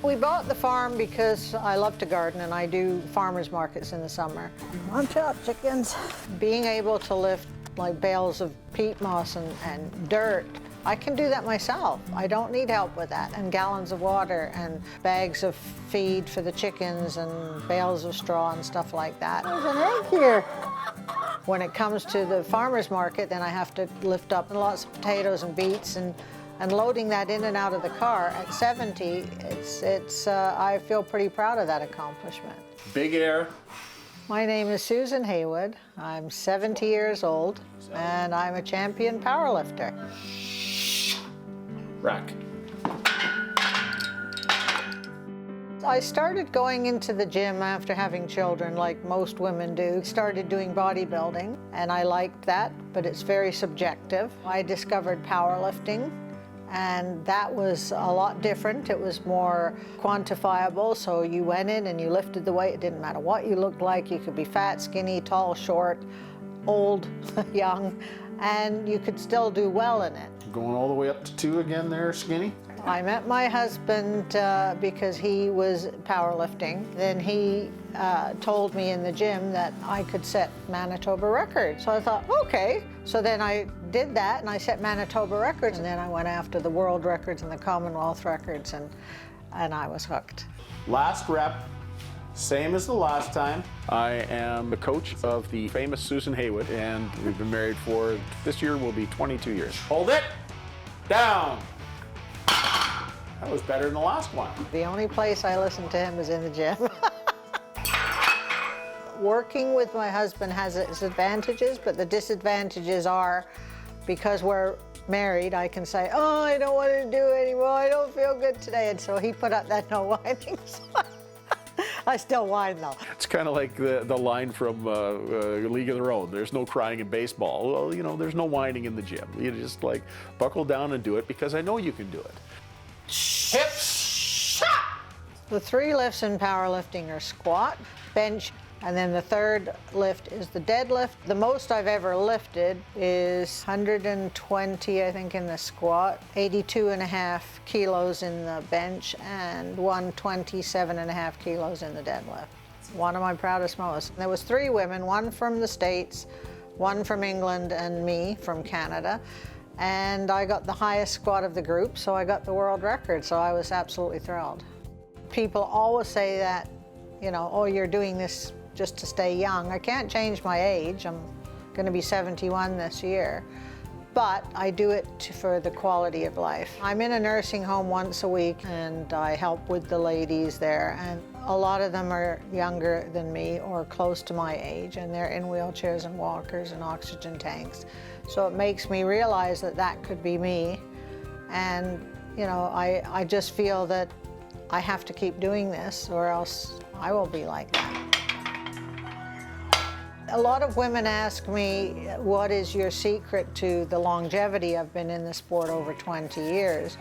We bought the farm because I love to garden and I do farmers markets in the summer. Munch up, chickens. Being able to lift like bales of peat moss and dirt, I can do that myself. I don't need help with that. And gallons of water and bags of feed for the chickens and bales of straw and stuff like that. There's an egg here. When it comes to the farmer's market, then I have to lift up lots of potatoes and beets and loading that in and out of the car at 70, I feel pretty proud of that accomplishment. Big air. My name is Susan Haywood. I'm 70 years old, and I'm a champion powerlifter. Rack. I started going into the gym after having children, like most women do. Started doing bodybuilding, and I liked that, but it's very subjective. I discovered powerlifting, and that was a lot different. It was more quantifiable, so you went in and you lifted the weight. It didn't matter what you looked like. You could be fat, skinny, tall, short, old, young, and you could still do well in it. Going all the way up to 2 again there, skinny? I met my husband because he was powerlifting. Then he told me in the gym that I could set Manitoba records. So I thought, okay. So then I did that and I set Manitoba records. And then I went after the world records and the Commonwealth records and I was hooked. Last rep, same as the last time. I am the coach of the famous Susan Haywood, and we've been married for, this year will be 22 years. Hold it, down. That was better than the last one. The only place I listen to him is in the gym. Working with my husband has its advantages, but the disadvantages are because we're married, I can say, oh, I don't want to do it anymore, I don't feel good today. And so he put up that no whining sign. I still whine though. It's kind of like the line from League of Their Own. There's no crying in baseball. Well, you know, there's no whining in the gym. You just like buckle down and do it because I know you can do it. Hips. The 3 lifts in powerlifting are squat, bench, and then the third lift is the deadlift. The most I've ever lifted is 120, I think, in the squat, 82.5 kilos in the bench, and 127.5 kilos in the deadlift. One of my proudest moments. There was 3 women, one from the States, one from England, and me from Canada. And I got the highest squat of the group, so I got the world record, so I was absolutely thrilled. People always say that, you know, oh, you're doing this just to stay young. I can't change my age. I'm going to be 71 this year. But I do it for the quality of life. I'm in a nursing home once a week, and I help with the ladies there. And a lot of them are younger than me or close to my age, and they're in wheelchairs and walkers and oxygen tanks. So it makes me realize that that could be me. And, you know, I just feel that I have to keep doing this or else I will be like that. A lot of women ask me, what is your secret to the longevity? I've been in the sport over 20 years.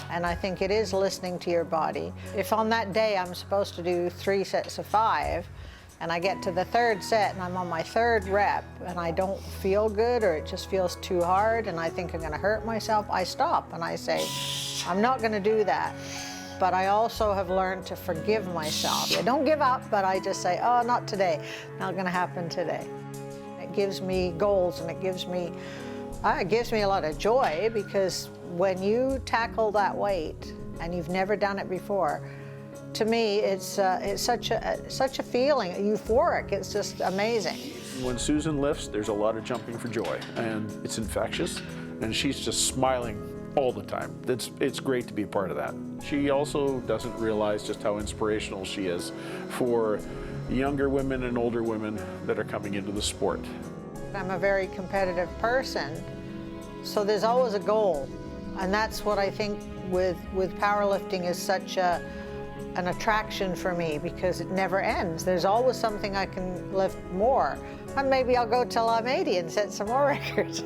And I think it is listening to your body. If on that day I'm supposed to do 3 sets of 5, and I get to the 3rd set and I'm on my 3rd rep and I don't feel good or it just feels too hard and I think I'm gonna hurt myself, I stop and I say, I'm not gonna do that. But I also have learned to forgive myself. I don't give up, but I just say, oh, not today, not gonna happen today. It gives me goals and it gives me a lot of joy because when you tackle that weight and you've never done it before, to me, it's such a feeling, euphoric. It's just amazing. When Susan lifts, there's a lot of jumping for joy, and it's infectious, and she's just smiling all the time. It's great to be a part of that. She also doesn't realize just how inspirational she is for younger women and older women that are coming into the sport. I'm a very competitive person, so there's always a goal, and that's what I think with powerlifting is such an attraction for me because it never ends. There's always something I can lift more. And maybe I'll go till I'm 80 and set some more records.